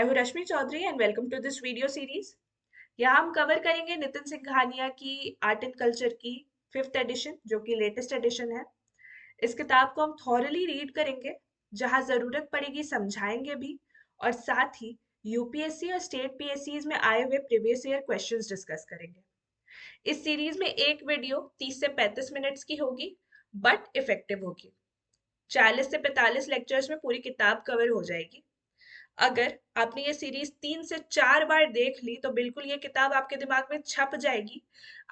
मैं हूँ Rashmi Chaudhary and welcome to this video series. यहाँ हम कवर करेंगे नितिन सिंघानिया की आर्ट एंड कल्चर की फिफ्थ एडिशन जो कि लेटेस्ट एडिशन है। इस किताब को हम थॉरली रीड करेंगे, जहाँ ज़रूरत पड़ेगी समझाएंगे भी, और साथ ही यूपीएससी और स्टेट पीएससीज में आए हुए प्रीवियस ईयर क्वेश्चंस डिस्कस करेंगे। इस सीरीज में एक वीडियो 30 से 35 मिनट्स की होगी, बट इफेक्टिव होगी। 40 से 45 लेक्चर्स में पूरी किताब कवर हो जाएगी। अगर आपने ये सीरीज 3 से 4 बार देख ली तो बिल्कुल ये किताब आपके दिमाग में छप जाएगी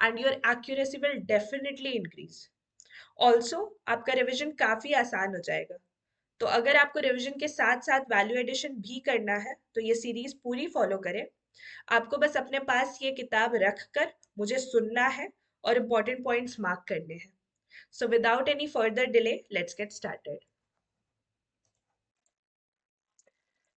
and your accuracy will definitely increase. Also आपका रिवीजन काफी आसान हो जाएगा। तो अगर आपको रिवीजन के साथ साथ वैल्यू एडिशन भी करना है तो ये सीरीज पूरी फॉलो करें। आपको बस अपने पास ये किताब रख कर मुझे सुनना है और इम्पोर्टेंट पॉइंट्स मार्क करने हैं। So without any further delay let's get started.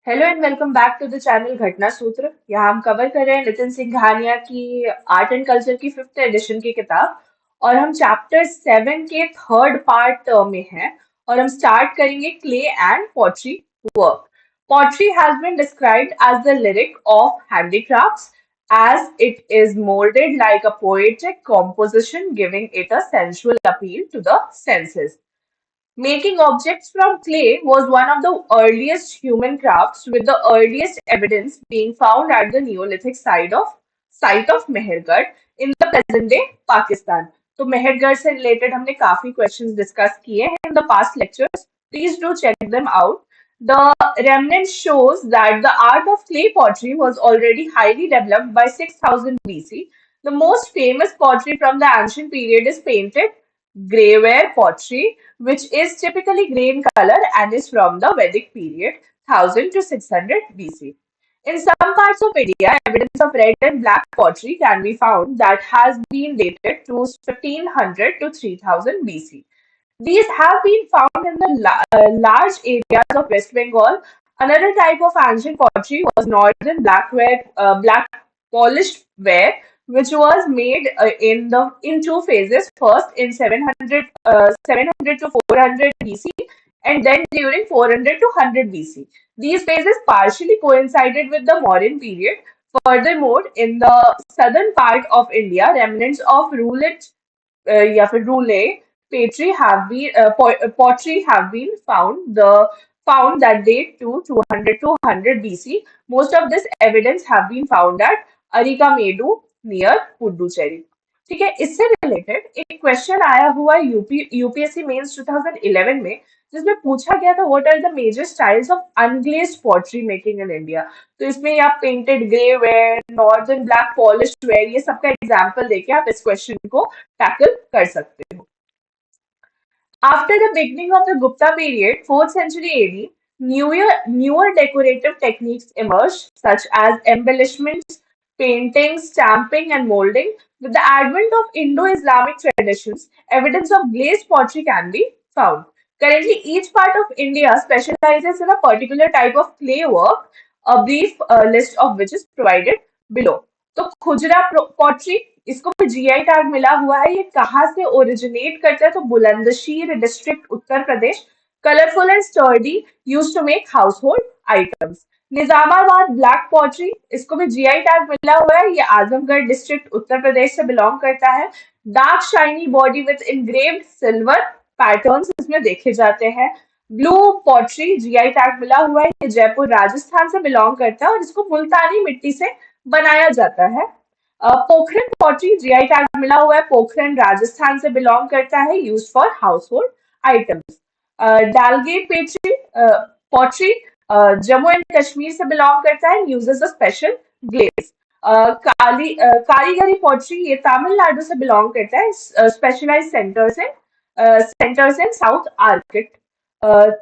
Hello and welcome back to the channel Ghatna Sutra. यहाँ हम कवर कर रहे हैं नितिन सिंघानिया की आर्ट एंड कल्चर की फिफ्थ एडिशन की किताब और हम चैप्टर 7 के थर्ड पार्ट में हैं और हम स्टार्ट करेंगे clay and pottery work. Pottery has been described as the lyric of handicrafts as it is molded like a poetic composition, giving it a sensual appeal to the senses. Making objects from clay was one of the earliest human crafts, with the earliest evidence being found at the Neolithic site of Mehergarh in the present day Pakistan. तो मेहरगढ़ से related हमने काफी questions discuss किए हैं in the past lectures. Please do check them out. The remnant shows that the art of clay pottery was already highly developed by 6000 BC. The most famous pottery from the ancient period is painted grayware pottery, which is typically grey in color and is from the Vedic period 1000 to 600 BC. In some parts of India, evidence of red and black pottery can be found that has been dated to 1500 to 3000 BC. These have been found in the large areas of West Bengal. Another type of ancient pottery was northern black polished ware, which was made in two phases. First in 700 to 400 BC, and then during 400 to 100 BC. These phases partially coincided with the modern period. Furthermore, in the southern part of India, remnants of या फिर roulette pottery have been found that date to 200 to 100 BC. Most of this evidence have been found at Arikamedu near Puducherry. ठीक है, इससे related एक question आया हुआ UPSC mains 2011 में, जिसमें पूछा गया था what are the major styles of unglazed pottery making in India. तो इसमें आप painted grey ware, northern black polished ware, ये सबका एग्जांपल देके आप इस क्वेश्चन को टैकल कर सकते हो। After the beginning of the Gupta period, 4th century AD, newer decorative techniques emerged, such as embellishments, painting, stamping, and molding. With the advent of Indo-Islamic traditions, evidence of glazed pottery can be found. Currently, each part of India specializes in a particular type of clay work, a brief list of which is provided below. तो खुजरा pottery, इसको भी GI tag मिला हुआ है। ये कहाँ से originate करता है? तो Bulandshahr district, Uttar Pradesh. Colourful and sturdy, used to make household items. Nizamabad black pottery, इसको भी जीआई टैग मिला हुआ है। ये आजमगढ़ डिस्ट्रिक्ट, उत्तर प्रदेश से बिलोंग करता है। Dark shiny body with engraved silver patterns इसमें देखे जाते हैं। ब्लू पॉटरी जीआई टैग मिला हुआ है। ये जयपुर राजस्थान से बिलोंग करता है और इसको मुल्तानी मिट्टी से बनाया जाता है। पोखरन पॉटरी जीआई टैग मिला हुआ है। पोखरन राजस्थान से बिलोंग करता है, use for household items. Dalgate पेट्री पॉटरी जम्मू एंड कश्मीर से बिलोंग करता है, यूजेस अ स्पेशल ग्लेज। कारीगरी पॉटरी, ये तमिलनाडु से बिलोंग करता है, specialise centres in south Arcot.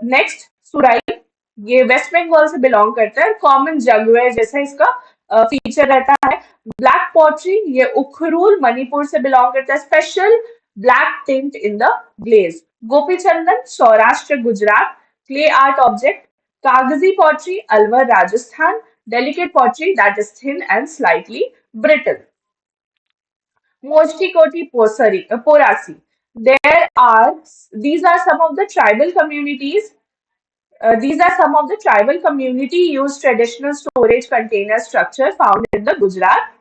Next सुराई, ये वेस्ट बंगाल से बिलोंग करता है, कॉमन जगवेयर जैसा इसका फीचर रहता है। ब्लैक पॉटरी, ये उखरूल मणिपुर से बिलोंग करता है, special black tint in the glaze. Gopi Chandan Saurashtra Gujarat, clay art object. कागजी pottery Alwar Rajasthan, delicate pottery that is thin and slightly brittle. Mochikoti Porasi. These are some of the tribal communities These are some of the tribal community used traditional storage container structure found in the Gujarat.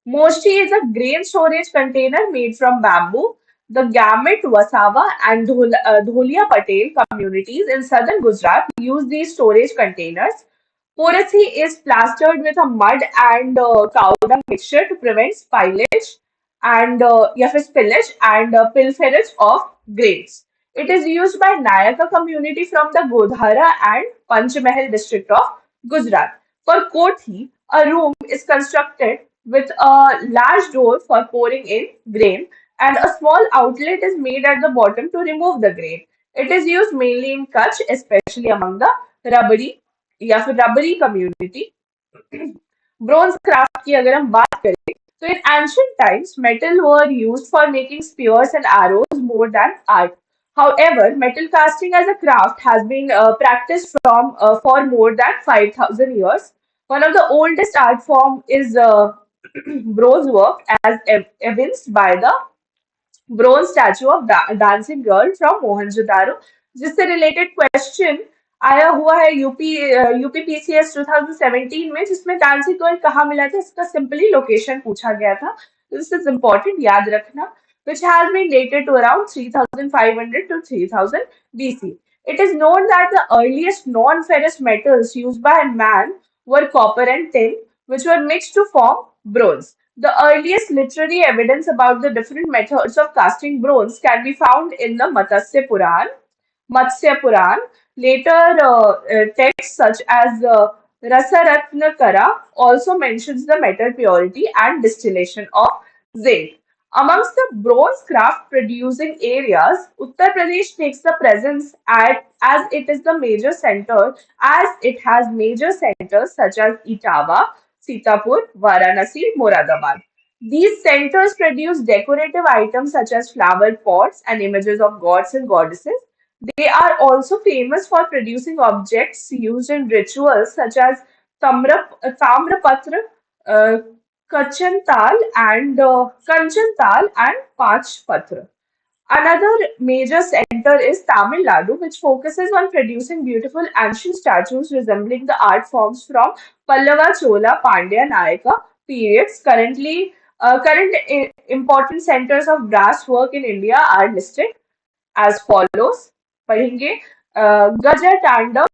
Moshi is a grain storage container made from bamboo. The Gamut, Wasawa, and Dholia Patel communities in southern Gujarat use these storage containers. Porathi is plastered with a mud and cow dung mixture to prevent spillage and spillage and pilferage of grains. It is used by Nayaka community from the Godhara and Panchmahal district of Gujarat. For Kothi, a room is constructed with a large door for pouring in grain and a small outlet is made at the bottom to remove the grain. It is used mainly in Kutch, especially among the Rabari या फिर रबरी community bronze craft की अगर हम बात करें तो in ancient times metal were used for making spears and arrows more than art. However, metal casting as a craft has been practiced for more than 5,000 years. One of the oldest art form is bronze work, as evidenced by the bronze statue of dancing girl from Mohenjodaro, जिससे related question आया हुआ है UPPCS 2017 में, जिसमें dancing girl कहाँ मिला था, इसका सिंपली लोकेशन पूछा गया था. दिस इज इंपॉर्टेंट, याद रखना. which has been dated to around 3500 to 3000 BC. It is known that the earliest non-ferrous metals used by man were copper and tin, which were mixed to form bronze. The earliest literary evidence about the different methods of casting bronze can be found in the Matsya Puran. Later texts such as Rasaratnakara also mentions the metal purity and distillation of zinc. Amongst the bronze craft producing areas, Uttar Pradesh takes the presence as it is the major center, as it has major centers such as Etawah, Sitapur, Varanasi, Moradabad. These centers produce decorative items such as flower pots and images of gods and goddesses. They are also famous for producing objects used in rituals such as Tamrapatra, uh, Kanchantal and Pachpatra. Another major center is Tamil Nadu, which focuses on producing beautiful ancient statues resembling the art forms from Pallava, Chola, Pandya, Nayaka periods. Current important centers of brass work in India are listed as follows. पढ़ेंगे गजा तांडव,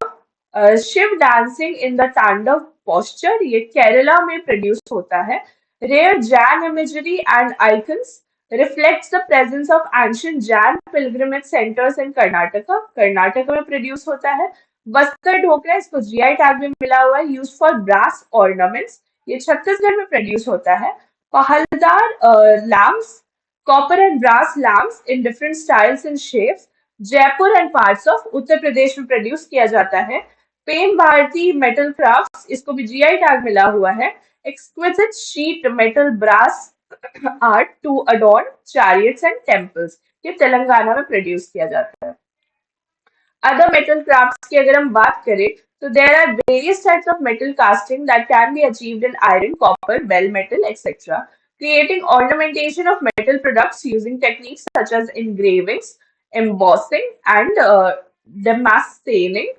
Shiv dancing in the तांडव posture, ये केरला में produce होता है. Rare Jain imagery and icons reflects the presence of ancient Jain pilgrimage centers in Karnataka. Karnataka में produce होता है. बस्तर ढोकरा, इसको जीआई टैग में मिला हुआ है, यूज फॉर ब्रास ऑर्नामेंट्स, ये छत्तीसगढ़ में प्रोड्यूस होता है. पहलदार lamps, copper and brass lamps in different styles and shapes, Jaipur and parts of Uttar Pradesh में प्रोड्यूस किया जाता है. पेम भारती मेटल क्राफ्ट्स, इसको भी जीआई टैग मिला हुआ है. Exquisite sheet metal brass art to adorn chariots and temples, ये तेलंगाना में प्रोड्यूस किया जाता है. अदर मेटल क्राफ्ट्स की अगर हम बात करें तो there are various types of metal casting that can be achieved in iron, copper, bell metal, etcetera. Creating ornamentation of metal products using techniques such as engravings, embossing, and damascening,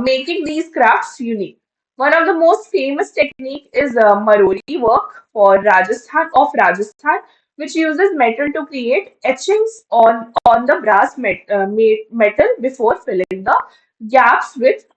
making these crafts unique. One of the most famous technique is Marori work for Rajasthan, which uses metal to create etchings on the brass metal before filling the gaps with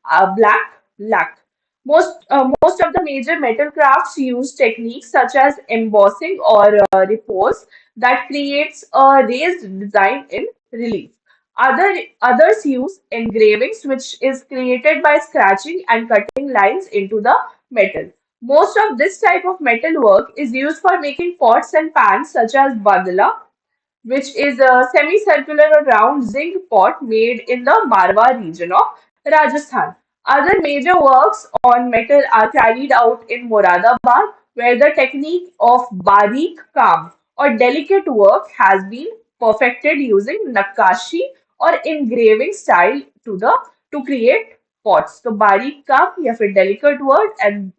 black lac. Most of the major metal crafts use techniques such as embossing or repose that creates a raised design in relief. Others use engravings, which is created by scratching and cutting lines into the metal. Most of this type of metal work is used for making pots and pans such as badla, which is a semicircular or round zinc pot made in the Marwar region of Rajasthan. Other major works on metal are carried out in Moradabad, where the technique of barik kam or delicate work has been perfected using nakashi or engraving style to create pots. So barik काम या फिर delicate word and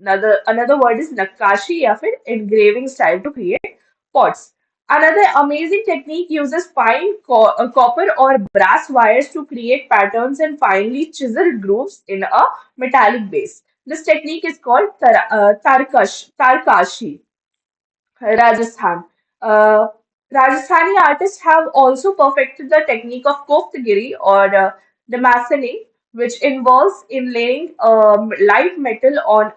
another word is nakashi या फिर engraving style to create pots. Another amazing technique uses fine copper or brass wires to create patterns and finely chiseled grooves in a metallic base. This technique is called Tarkashi. Rajasthan. Uh, Rajasthani artists have also perfected the technique of koftgiri or damascening, which involves inlaying light metal on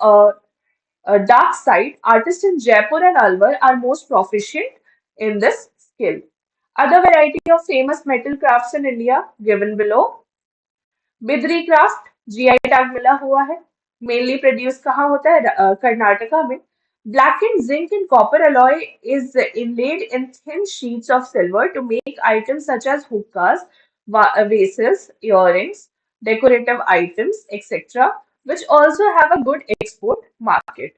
a dark side. Artists in Jaipur and Alwar are most proficient in this skill. Other variety of famous metal crafts in India given below. Bidri craft GI tag मिला हुआ है. Mainly produce कहाँ होता है? कर्नाटका में. Blackened zinc and copper alloy is inlaid in thin sheets of silver to make items such as hookahs, vases, earrings, decorative items, etc., which also have a good export market.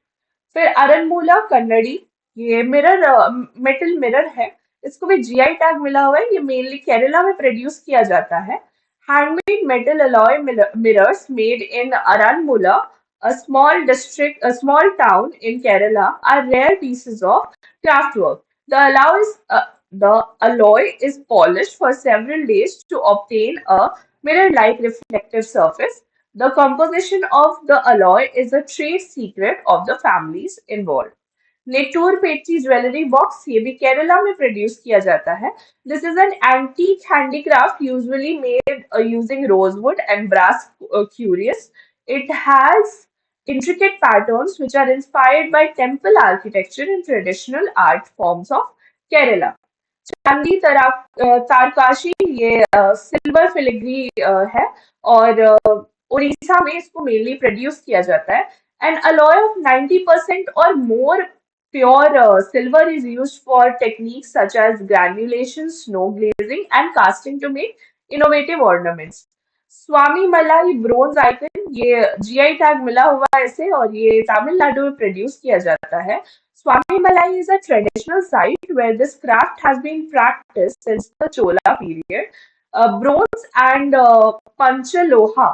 फिर अरनमूला कन्नड़ी, ये mirror metal mirror है. इसको भी GI tag मिला हुआ है. ये mainly Kerala में प्रोड्यूस किया जाता है. Handmade metal alloy mirrors made in Aranmula, a small town in Kerala, are rare pieces of craftwork. The alloy is polished for several days to obtain a mirror-like reflective surface. The composition of the alloy is a trade secret of the families involved. नेटूर पेटी jewellery box, ये भी केरला में produce किया जाता है. This is an antique handicraft usually made using rosewood and brass curios. It has intricate patterns which are inspired by temple architecture and traditional art forms of Kerala. चांदी तारकाशी, ये silver filigree है और उड़ीसा में इसको mainly produce किया जाता है. N alloy of 90% और मोर pure silver is used for techniques such as granulation, snow glazing, and casting to make innovative ornaments. स्वामी मलाई ब्रोंज आइकन, ये जीआई टैग मिला हुआ है इसे और ये तमिलनाडु में प्रोड्यूस किया जाता है. Swami Malai is a traditional site where this craft has been practiced since the Chola period. Bronze and Panchaloha,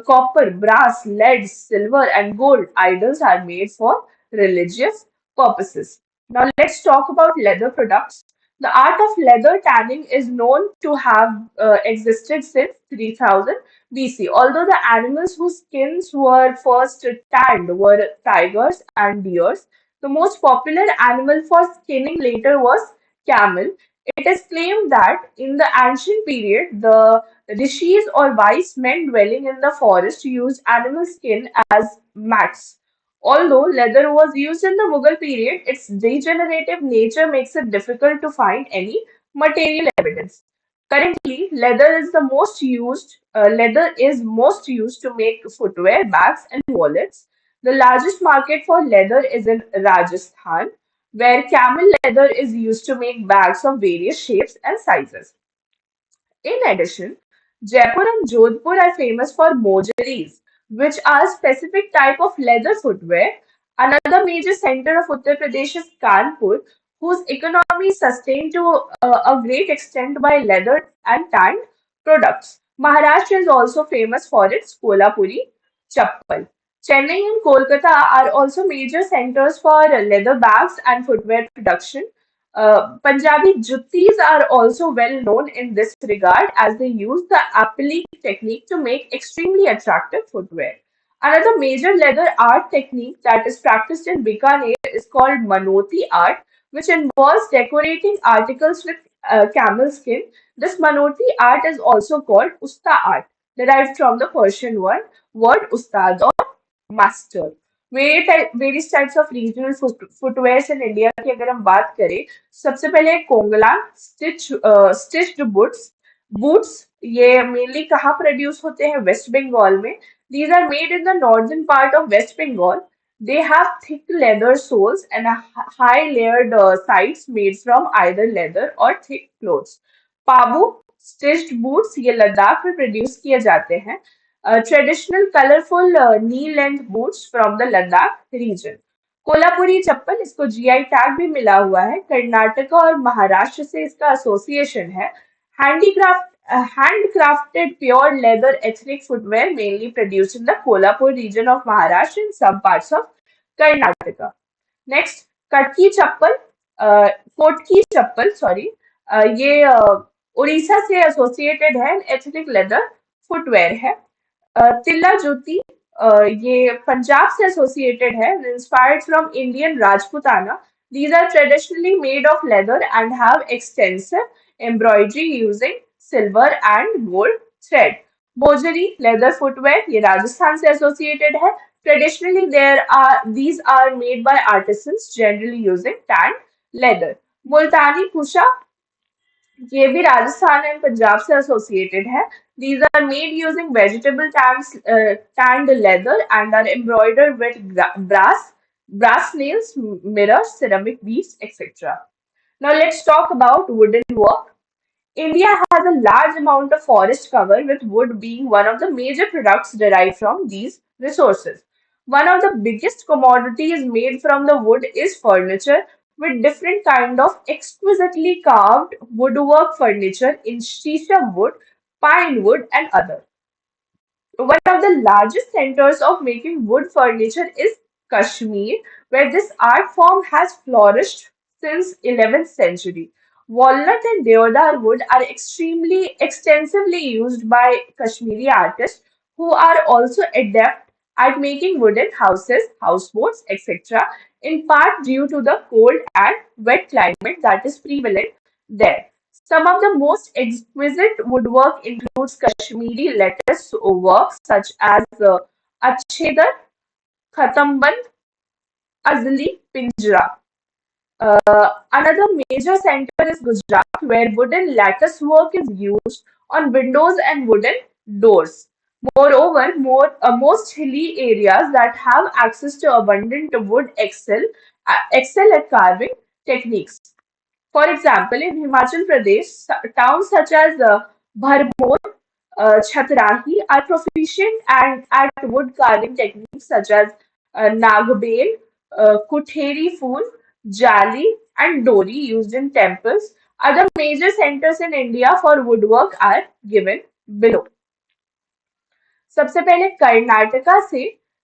copper, brass, lead, silver, and gold idols are made for religious purposes. Now let's talk about leather products. The art of leather tanning is known to have existed since 3000 BC. Although the animals whose skins were first tanned were tigers and deers, the most popular animal for skinning later was camel. It is claimed that in the ancient period, the rishis or wise men dwelling in the forest used animal skin as mats. Although leather was used in the Mughal period, its degenerative nature makes it difficult to find any material evidence. Currently, leather is most used to make footwear, bags, and wallets. The largest market for leather is in Rajasthan, where camel leather is used to make bags of various shapes and sizes. In addition, Jaipur and Jodhpur are famous for mojeries, which are specific type of leather footwear. Another major center of Uttar Pradesh is Kanpur, whose economy is sustained to a great extent by leather and tanned products. Maharashtra is also famous for its Kolhapuri chappal. Chennai and Kolkata are also major centers for leather bags and footwear production. Punjabi juttis are also well known in this regard as they use the applique technique to make extremely attractive footwear. Another major leather art technique that is practiced in Bikaner is called Manoti art, which involves decorating articles with camel skin. This Manoti art is also called Usta art, derived from the Persian word ustad or master. Various types of regional footwears in India की अगर हम बात करें, सबसे पहले Kongla stitched boots, ये mainly कहाँ produce होते हैं? वेस्ट बंगाल में. These are made in the northern part of West Bengal. They have thick leather soles and a high layered sides made from either leather or thick clothes. Pabu stitched boots, ये लद्दाख में produce किए जाते हैं. Traditional colorful knee length boots from the Ladakh region. Kolhapuri चप्पल, इसको GI tag भी मिला हुआ है. कर्नाटका और महाराष्ट्र से इसका एसोसिएशन है. Handcrafted pure leather ethnic footwear mainly produced in the Kolhapur region of Maharashtra and some parts of Karnataka. Next, Katki chappal. Kotki chappal, sorry, ये उड़ीसा से एसोसिएटेड है, एथनिक लेदर फुटवेयर है। तिल्ला जूती, ये पंजाब से एसोसिएटेड है, inspired from Indian Rajputana. These are traditionally made of leather and have extensive embroidery using silver and gold thread. Bojari leather footwear, ये राजस्थान से एसोसिएटेड है। Traditionally, these are made by artisans, generally using tanned leather. मुल्तानी कुशा, ये भी Rajasthan and Punjab से associated है। These are made using vegetable tanned leather and are embroidered with brass nails, mirrors, ceramic beads, etc. Now let's talk about wooden work. India has a large amount of forest cover, with wood being one of the major products derived from these resources. One of the biggest commodities made from the wood is furniture, with different kind of exquisitely carved woodwork furniture in shisha wood, pine wood, and other. One of the largest centers of making wood furniture is Kashmir, where this art form has flourished since 11th century. Walnut and deodar wood are extremely extensively used by Kashmiri artists, who are also adept at making wooden houses, houseboats, etc., in part due to the cold and wet climate that is prevalent there. Some of the most exquisite woodwork includes Kashmiri lattice work such as Achedar, Khatamband, Azli, Pinjra. Another major center is Gujarat, where wooden lattice work is used on windows and wooden doors. Moreover, most hilly areas that have access to abundant wood excel at carving techniques. For example, in Himachal Pradesh, towns such as Bharmor, Chatrahi are proficient and at wood carving techniques such as Nagbel, Kutheri Phool, Jali, and Dori used in temples. Other major centers in India for woodwork are given below. सबसे पहले कर्नाटका से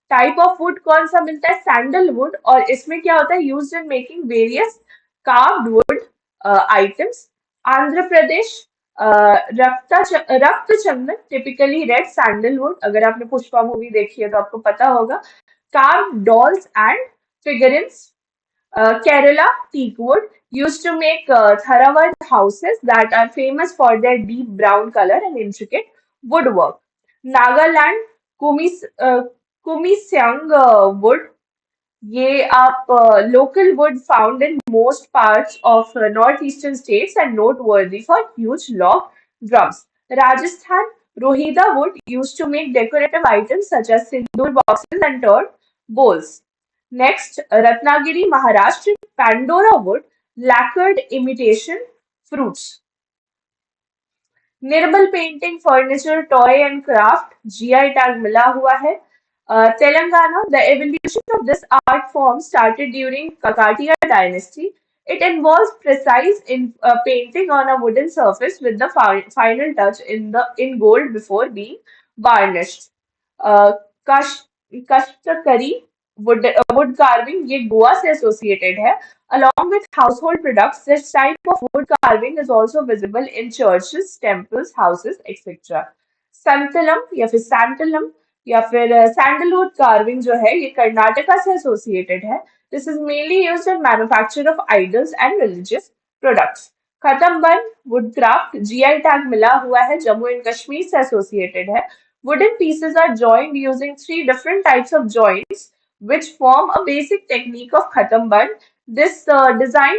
type of would कौन सा मिलता है? Sandalwood. और इसमें क्या होता है? Used in making various carved wood items. Andhra Pradesh, Rakta Chandan, typically red sandalwood. अगर आपने पुष्पा मूवी देखी है तो आपको पता होगा। Carved dolls and figurines. Kerala teak wood, used to make Tharawad houses that are famous for their deep brown color and intricate woodwork. Nagaland Kumisyang wood, ये आप local wood found in most parts of northeastern states and noteworthy for huge log drums. Rajasthan Rohida wood, used to make decorative items such as sindoor boxes and turd bowls. Next, Ratnagiri Maharashtra Pandora wood, lacquered imitation fruits. Nirmal painting, furniture, toy and craft, GI tag मिला हुआ है। Telangana, the evolution of this art form started during Kakatiya dynasty. It involves precise painting on a wooden surface with the final touch in gold before being varnished. Uh, Kash, Kashtakari wood carving, ये गोवा से associated है. Along with household products, this type of wood carving is also visible in churches, temples, houses, etc. संतलम या फिर सैंटलम या फिर sandalwood carving जो है, ये कर्नाटका से एसोसिएटेड है. This is mainly used in manufacture of idols and religious products. Khatambandh wood craft, GI tag मिला हुआ है, जम्मू एंड कश्मीर से एसोसिएटेड है. Wooden pieces are joined using three different types of joints, which form a basic technique of Khatamband. This design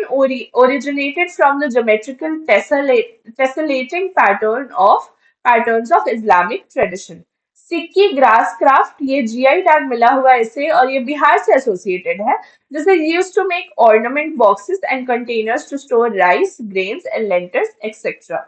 originated from the geometrical tessellating patterns of Islamic tradition. Sikki grass craft, ये GI tag मिला हुआ है इसे, और ये बिहार से associated है. This is used to make ornament boxes and containers to store rice, grains and lentils etcetera.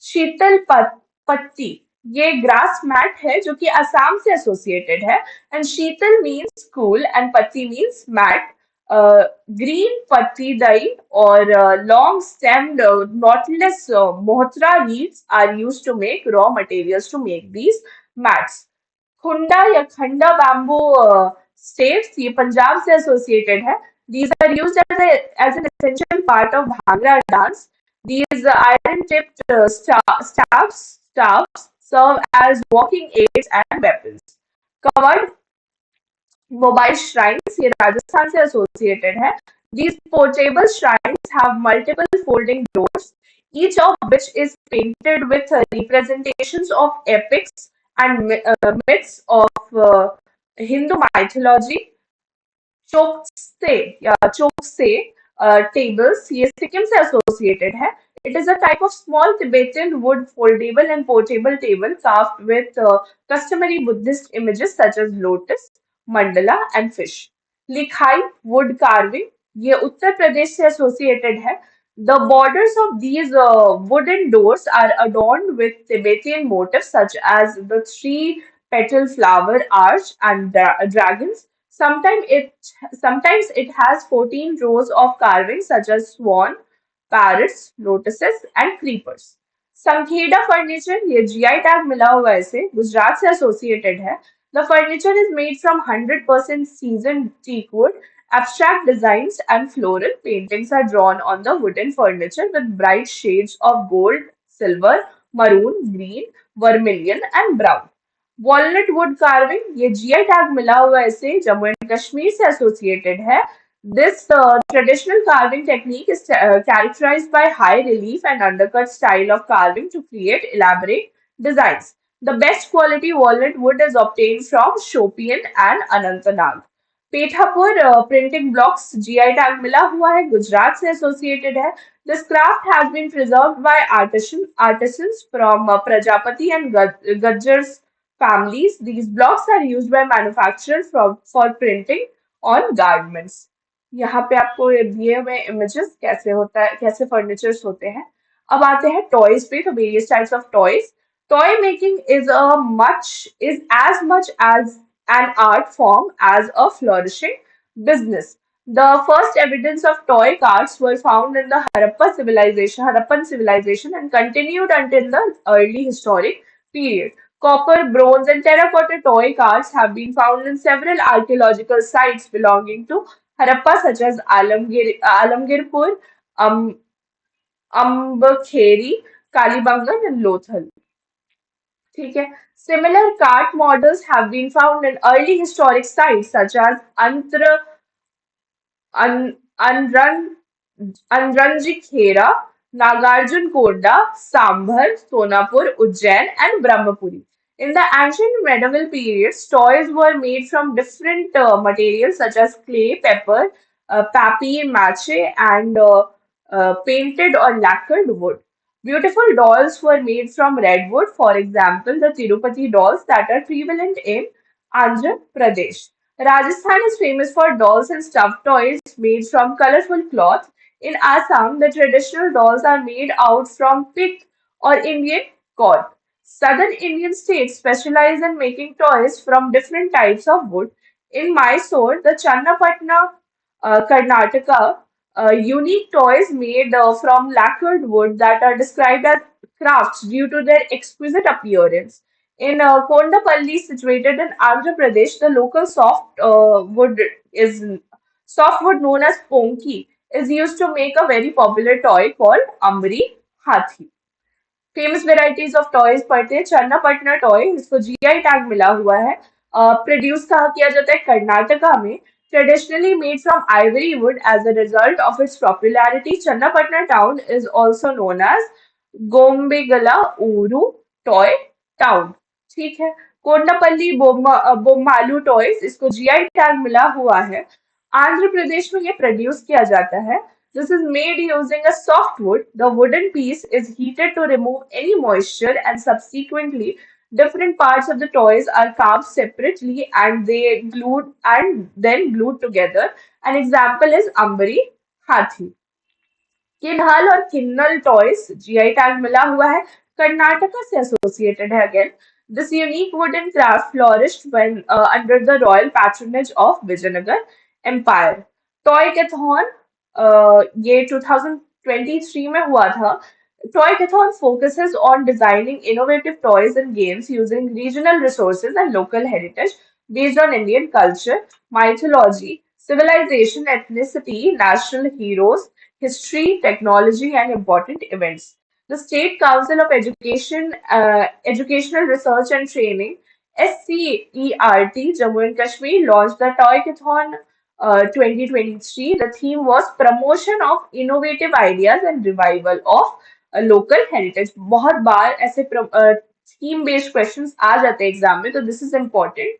Sheetal Patti, ये ग्रास मैट है जो कि असम से एसोसिएटेड है. And Sheetal means cool and पत्ती मीन्स मैट. ग्रीन पत्ती दई और long stemmed knotless mohtra reeds are used to make raw materials to make these mats. खुंडा या खंडा बैम्बू स्टेट्स, ये पंजाब से एसोसिएटेड है. These are used as an essential part of Bhangra dance. These iron-tipped staffs serve as walking aids and weapons. Covered mobile shrines ये राजस्थान से associated है. These portable shrines have multiple folding doors, each of which is painted with representations of epics and myths of Hindu mythology. Chokse या Chokse tables ये सिक्किम से associated है. It is a type of small Tibetan wood foldable and portable table carved with customary Buddhist images such as lotus, mandala and fish. लिखाई wood carving ये उत्तर प्रदेश से associated है. The borders of these wooden doors are adorned with Tibetan motifs such as the three petal flower arch and dragons. Sometimes it has 14 rows of carvings such as swan, parrots, lotuses and creepers. Sankheda furniture ये GI tag मिला हुआ है इसे गुजरात से associated है. The furniture is made from 100% seasoned teak wood. Abstract designs and floral paintings are drawn on the wooden furniture with bright shades of gold, silver, maroon, green, vermilion and brown. Walnut wood carving ये GI tag मिला हुआ है इसे Jammu and Kashmir से associated है. This traditional carving technique is characterized by high relief and undercut style of carving to create elaborate designs. The best quality walnut wood is obtained from Shopian and Anantnag. Pethapur printing blocks GI tag मिला हुआ है गुजरात से associated है. This craft has been preserved by artisans from Prajapati and Gajjar's families. These blocks are used by manufacturers for printing on garments. यहाँ पे आपको ये दिए हुए इमेजेस कैसे होता है कैसे फर्नीचर्स होते हैं. अब आते हैं टॉयज पे. तो various types of toys. Toy making is as much as an art form as a flourishing business. The first evidence of toy carts were found in the Harappan civilization and continued until the early historic period. Copper, bronze, and terracotta toy carts have been found in several archaeological sites belonging to Harappa, such as Alamgirpur, um, Ambakeri, Kalibangan, and Lothal. ठीक है. Similar cart models have been found in early historic sites such as Un, Unrun, Unranjikhera, Nagarjunkonda, Sambhar, Sonapur, Ujjain, and Brahmapuri. In the ancient medieval periods, toys were made from different materials such as clay, pepper, papier mache, and painted or lacquered wood. Beautiful dolls were made from redwood, for example, the Tirupati dolls that are prevalent in Andhra Pradesh. Rajasthan is famous for dolls and stuffed toys made from colorful cloth. In Assam, the traditional dolls are made out from pith or Indian cord. Southern Indian states specialize in making toys from different types of wood. In Mysore, the Channapatna, Karnataka, unique toys made from lacquered wood that are described as crafts due to their exquisite appearance. In Kondapalli, situated in Andhra Pradesh, the local soft wood known as ponki is used to make a very popular toy called Amri Hathi. Famous varieties of toys पढ़ते हैं. Channapatna toy इसको GI tag मिला हुआ है. Produce कहाँ किया जाता है? कर्नाटका में. Traditionally made from ivory wood as a result of its popularity Channapatna town is also known as Gombegala Ooru toy town. ठीक है. कोंडापल्ली बोम्मालू टॉयज इसको जीआई टैग मिला हुआ है. आंध्र प्रदेश में ये प्रोड्यूस किया जाता है. This is made using a soft wood. The wooden piece is heated to remove any moisture and subsequently different parts of the toys are carved separately and then glued together. An example is Ambari Hathi. किन्हल और किन्नल toys GI tag मिला हुआ है. कर्नाटका से associated है again. This unique wooden craft flourished when under the royal patronage of Vijayanagar Empire. Toy-cathon ये 2023 में हुआ था. Toy-cathon focuses on designing innovative toys and games using regional resources and local heritage based on Indian culture, mythology, civilization, ethnicity, national heroes, history, technology, and important events. The State Council of Education, Educational Research and Training, SCERT, Jammu and Kashmir, launched the Toy-Kathon 2023. The theme was promotion of innovative ideas and revival of local heritage. बहुत बार ऐसे theme based questions आ जाते हैं exam में, तो this is important.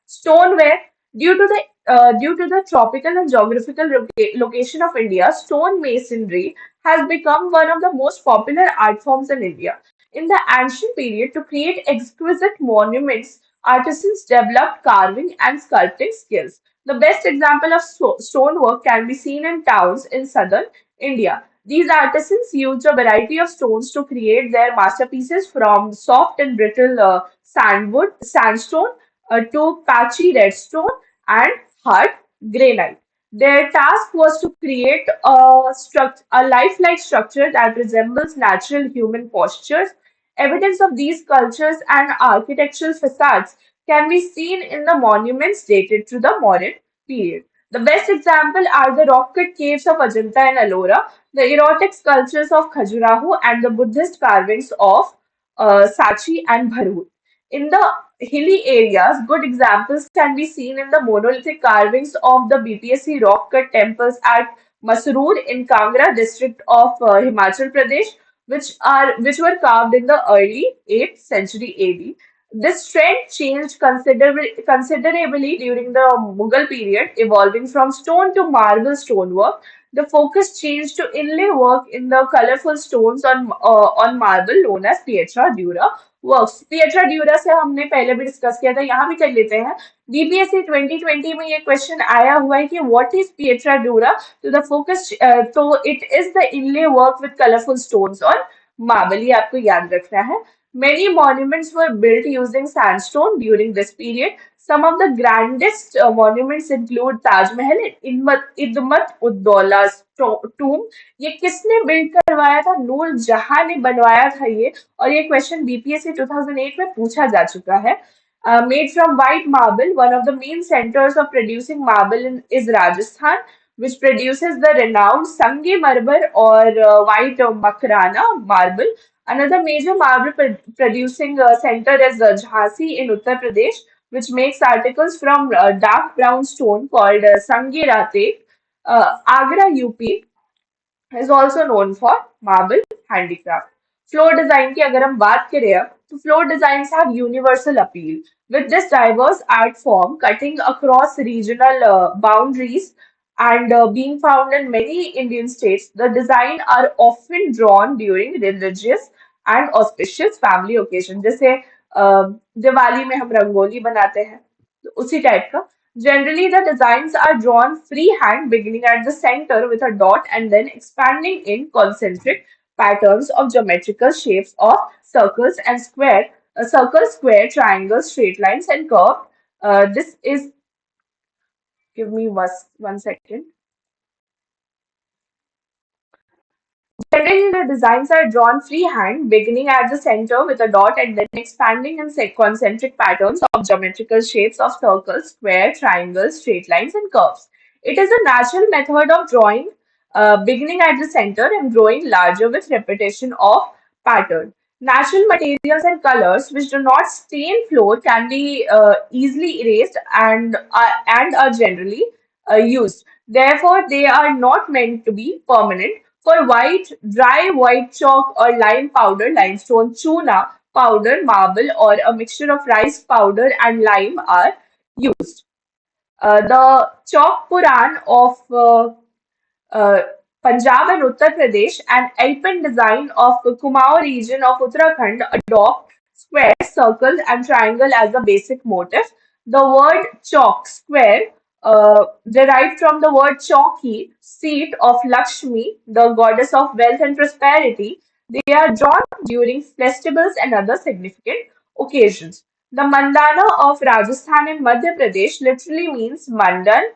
Stoneware, due to the tropical and geographical location of India, stone masonry has become one of the most popular art forms in India. In the ancient period, to create exquisite monuments, artisans developed carving and sculpting skills. The best example of stonework can be seen in towns in southern India. These artisans used a variety of stones to create their masterpieces, from soft and brittle sandstone to patchy redstone and hard granite. Their task was to create a lifelike structure that resembles natural human postures. Evidence of these sculptures and architectural facades can be seen in the monuments dated to the modern period. The best example are the rock cut caves of Ajanta and Ellora, the erotic sculptures of Khajuraho, and the Buddhist carvings of Sachi and Bharhut. In the hilly areas, good examples can be seen in the monolithic carvings of the BPSC rock cut temples at Masroor in Kangra district of Himachal Pradesh, which were carved in the early 8th century AD. This trend changed considerably during the Mughal period, evolving from stone to marble stonework. The focus changed to inlay work in the colorful stones on marble, known as pietra dura works. Pietra dura से हमने पहले भी discuss किया था, यहाँ भी कर लेते हैं. बीपीएससी 2020 में ये क्वेश्चन आया हुआ है कि व्हाट इज पिएट्रा ड्यूरा. तो द फोकस, तो it is the inlay work with colourful stones और मार्बल. ये आपको याद रखना है. Many monuments were built using sandstone during this period. Some of the grandest monuments include Taj Mahal and Idmat Uddauला's tomb. ये किसने build करवाया था? नूर जहां ने बनवाया था ये. और ये क्वेश्चन बीपीएससी 2008 में पूछा जा चुका है. Made from white marble, one of the main centers of producing marble is Rajasthan, which produces the renowned Sange Marmar or white Makrana marble. Another major marble producing center is Jhansi in Uttar Pradesh, which makes articles from dark brown stone called Sange Rate. Agra, UP is also known for marble handicraft. Floor design की अगर हम बात करें अब, तो floor designs have universal appeal. With this diverse art form cutting across regional boundaries and being found in many Indian states, the design are often drawn during religious and auspicious family occasion. जैसे दिवाली में हम रंगोली बनाते हैं, तो उसी type का. Generally, the designs are drawn freehand, beginning at the center with a dot and then expanding in concentric patterns of geometrical shapes of circles and circle, square, triangles, straight lines, and curve. This is, give me one second. Generally, the designs are drawn freehand, beginning at the center with a dot and then expanding in concentric patterns of geometrical shapes of circles, square, triangles, straight lines, and curves. It is a natural method of drawing, beginning at the center and growing larger with repetition of pattern. Natural materials and colors which do not stain floor can be easily erased and are generally used. Therefore, they are not meant to be permanent. For white, dry white chalk or lime powder, limestone, chuna, powder, marble, or a mixture of rice powder and lime are used. The Chalk Puran of uh, Punjab and Uttar Pradesh and Alpine design of Kumaon region of Uttarakhand adopt square, circle, and triangle as the basic motif. The word chalk, square, derived from the word chauki, seat of Lakshmi, the goddess of wealth and prosperity. They are drawn during festivals and other significant occasions. The mandana of Rajasthan and Madhya Pradesh literally means mandan,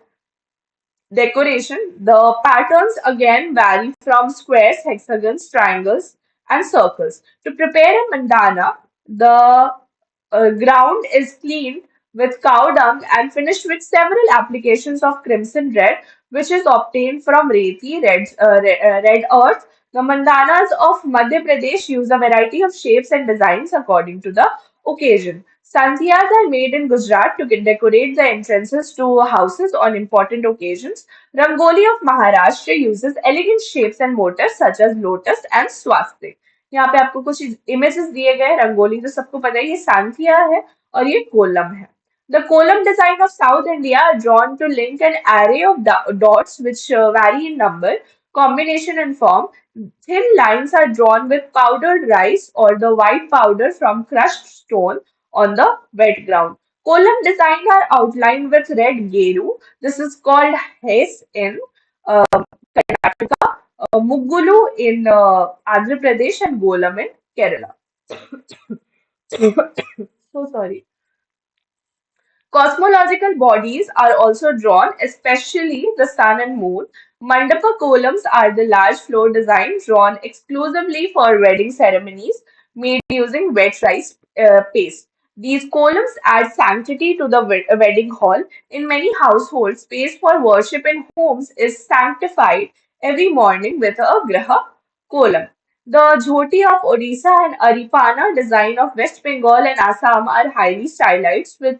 decoration. The patterns again vary from squares, hexagons, triangles, and circles. To prepare a mandana, the ground is cleaned with cow dung and finished with several applications of crimson red, which is obtained from red earth. The mandanas of Madhya Pradesh use a variety of shapes and designs according to the occasion. Santiyas are made in Gujarat to decorate the entrances to houses on important occasions. Rangoli of Maharashtra uses elegant shapes and motifs such as lotus and swastik. यहाँ पे आपको कुछ images दिए गए हैं रंगोली तो सबको पता है ये सांथिया है और ये कोलम है. The column design of South India are drawn to link an array of dots which vary in number, combination and form. Thin lines are drawn with powdered rice or the white powder from crushed stone on the wet ground. Column designs are outlined with red geru. This is called Hes in uh, Muggulu in Andhra Pradesh and Golam in Kerala. So sorry. Cosmological bodies are also drawn, especially the sun and moon. Mandapa columns are the large floor design drawn exclusively for wedding ceremonies made using wet rice paste. These columns add sanctity to the wedding hall. In many households, space for worship in homes is sanctified every morning with a graha column. The Jhoti of Odisha and Aripana design of West Bengal and Assam are highly stylized with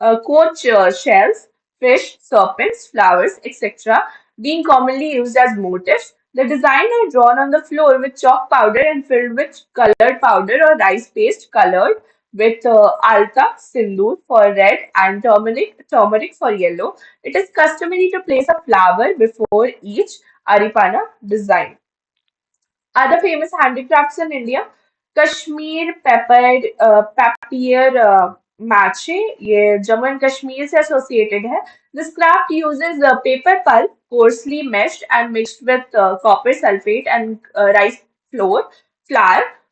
conch shells, fish, serpents, flowers, etc., being commonly used as motifs. The design are drawn on the floor with chalk powder and filled with colored powder or rice paste colored with alta, sindoor for red and turmeric for yellow. It is customary to place a flower before each Aripana design. Other famous handicrafts in India, Kashmir papier mache, ये Jammu and Kashmir से associated है. This craft uses paper pulp coarsely meshed and mixed with copper sulfate and rice flour,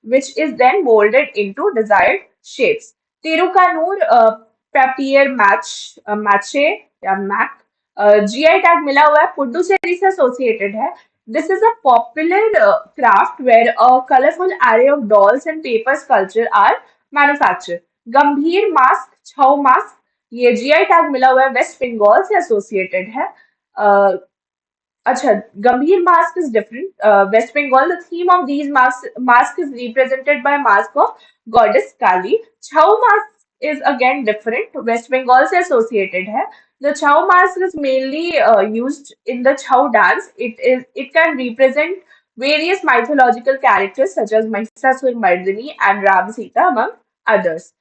which is then molded into desired shapes. Tirukanur papier mache या Mac GI tag मिला हुआ है पुडुचेरी से associated है. This is a popular craft where a colorful array of dolls and paper sculpture are manufactured. गंभीर mask, छऊ mask, ये GI tag मिला हुआ है वेस्ट बंगाल से एसोसिएटेड है. Uh, अच्छा, गंभीर mask is different. West Bengal, the theme of these mask is represented by mask of goddess Kali. Chhau mask is again different. West Bengal से associated है. The Chhau mask is mainly used in the Chhau dance. It can represent various mythological characters such as Mahisasur Mardini and Ram Sita among others.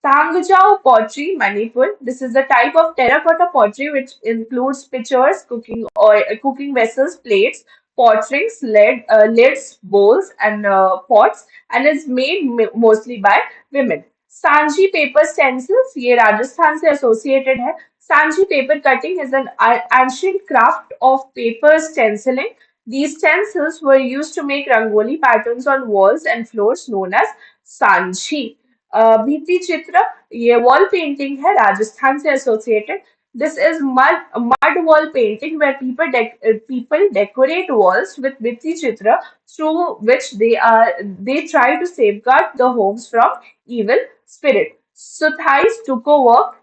Tangjau pottery, Manipur. This is a type of terracotta pottery which includes pitchers, cooking vessels, plates, pot rings, lids, bowls, and pots, and is made mostly by women. Sanji paper stencils, ये राजस्थान से associated है. Sanji paper cutting is an ancient craft of paper stenciling. These stencils were used to make rangoli patterns on walls and floors known as sanji. भित्ति चित्र ये wall painting है राजस्थान से associated. This is mud wall painting where people decorate walls with भित्ति चित्र through which they try to safeguard the homes from evil spirit. Suthai stucco work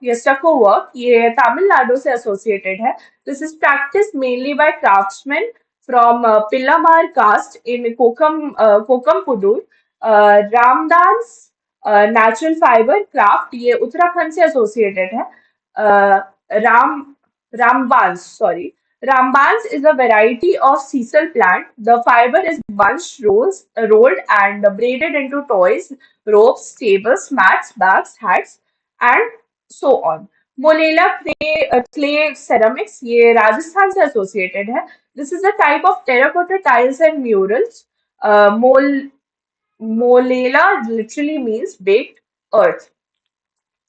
ये तमिलनाडु से associated है. This is practiced mainly by craftsmen from Pillamar caste in Kokampudur. Ramdas natural fibre craft ये उत्तराखंड से associated है. Ram Rambans sorry Rambans is a variety of sisal plant. The fiber is bunched, rolled and braided into toys, ropes, tables, mats, bags, hats, and so on. Molela clay ceramics ये राजस्थान से associated है. This is a type of terracotta tiles and murals. Molela literally means baked earth.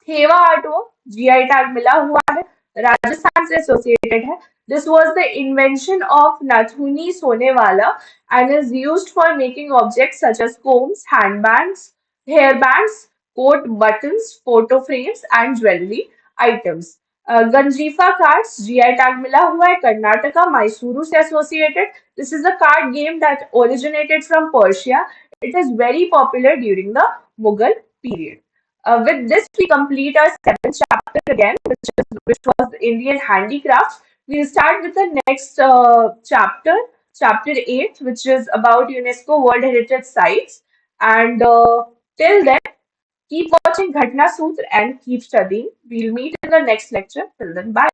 Thewa art work GI tag मिला हुआ है राजस्थान से associated है. This was the invention of Nathuni Sonewala and is used for making objects such as combs, hair bands, coat buttons, photo frames and jewellery items. Ganjifa cards GI tag मिला हुआ है कर्नाटका मैसूरू से associated. This is a card game that originated from Persia. It is very popular during the Mughal period. With this, we complete our seventh chapter again, which was Indian handicrafts. We'll start with the next chapter, chapter 8, which is about UNESCO World Heritage Sites. And till then, keep watching Ghatna Sutra and keep studying. We'll meet in the next lecture. Till then, bye.